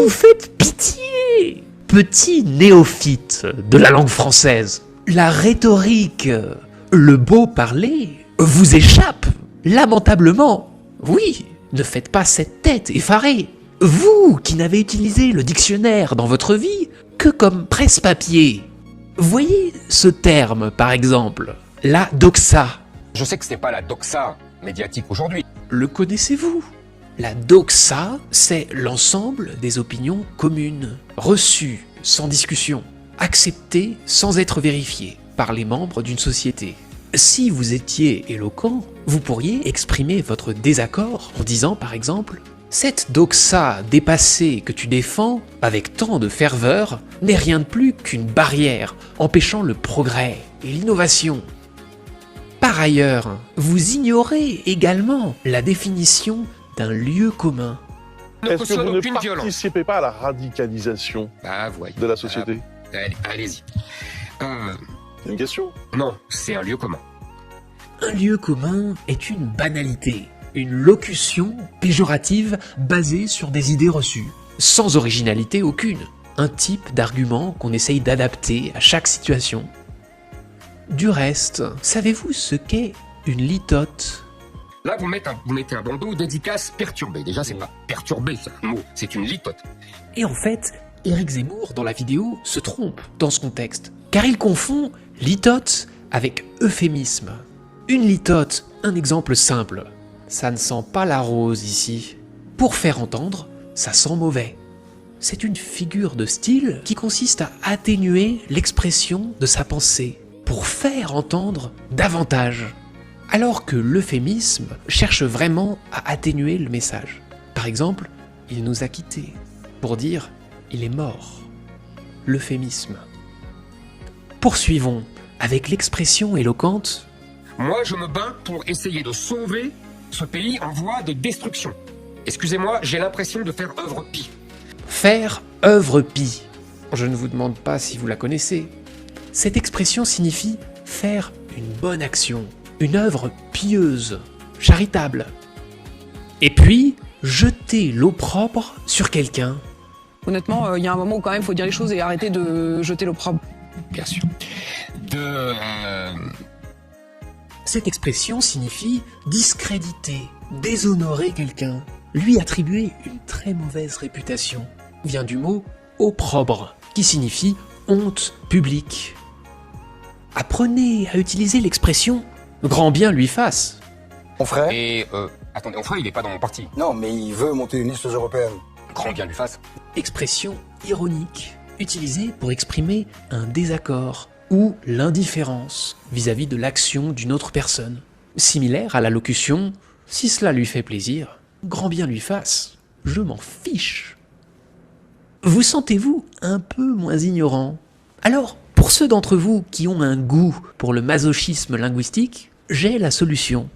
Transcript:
vous faites pitié. Petit néophyte de la langue française, la rhétorique, le beau parler vous échappe lamentablement. Oui, ne faites pas cette tête effarée. Vous qui n'avez utilisé le dictionnaire dans votre vie que comme presse-papier. Voyez ce terme par exemple, la doxa. Je sais que c'est pas la doxa médiatique aujourd'hui. Le connaissez-vous? La doxa, c'est l'ensemble des opinions communes, reçues sans discussion, acceptées sans être vérifiées par les membres d'une société. Si vous étiez éloquent, vous pourriez exprimer votre désaccord en disant par exemple « Cette doxa dépassée que tu défends avec tant de ferveur n'est rien de plus qu'une barrière empêchant le progrès et l'innovation. » Par ailleurs, vous ignorez également la définition d'un lieu commun. Est-ce que vous ne participez pas à la radicalisation de la société? Allez-y. C'est une question. Non, c'est un lieu commun. Un lieu commun est une banalité, une locution péjorative basée sur des idées reçues, sans originalité aucune. Un type d'argument qu'on essaye d'adapter à chaque situation. Du reste, savez-vous ce qu'est une litote? Là, vous mettez un bandeau dédicace perturbé. Déjà, c'est pas perturbé, c'est un mot, c'est une litote. Et en fait, Éric Zemmour, dans la vidéo, se trompe dans ce contexte, car il confond litote avec euphémisme. Une litote, un exemple simple. Ça ne sent pas la rose ici. Pour faire entendre, ça sent mauvais. C'est une figure de style qui consiste à atténuer l'expression de sa pensée, pour faire entendre davantage. Alors que l'euphémisme cherche vraiment à atténuer le message. Par exemple, il nous a quittés, pour dire il est mort. L'euphémisme. Poursuivons avec l'expression éloquente. Moi, je me bats pour essayer de sauver ce pays en voie de destruction. Excusez-moi, j'ai l'impression de faire œuvre pie. Faire œuvre pie. Je ne vous demande pas si vous la connaissez. Cette expression signifie faire une bonne action, une œuvre pieuse, charitable. Et puis, jeter l'opprobre sur quelqu'un. Honnêtement, il y a un moment où quand même il faut dire les choses et arrêter de jeter l'opprobre. Bien sûr. Cette expression signifie discréditer, déshonorer quelqu'un, lui attribuer une très mauvaise réputation. Vient du mot opprobre, qui signifie honte publique. Apprenez à utiliser l'expression « grand bien lui fasse ». Mon frère? Et, attendez, mon frère, il est pas dans mon parti. Non, mais il veut monter une liste européenne. Grand bien lui fasse. Expression ironique, utilisée pour exprimer un désaccord ou l'indifférence vis-à-vis de l'action d'une autre personne. Similaire à la locution « si cela lui fait plaisir, grand bien lui fasse, je m'en fiche ». Vous sentez-vous un peu moins ignorant? Alors, pour ceux d'entre vous qui ont un goût pour le masochisme linguistique, j'ai la solution.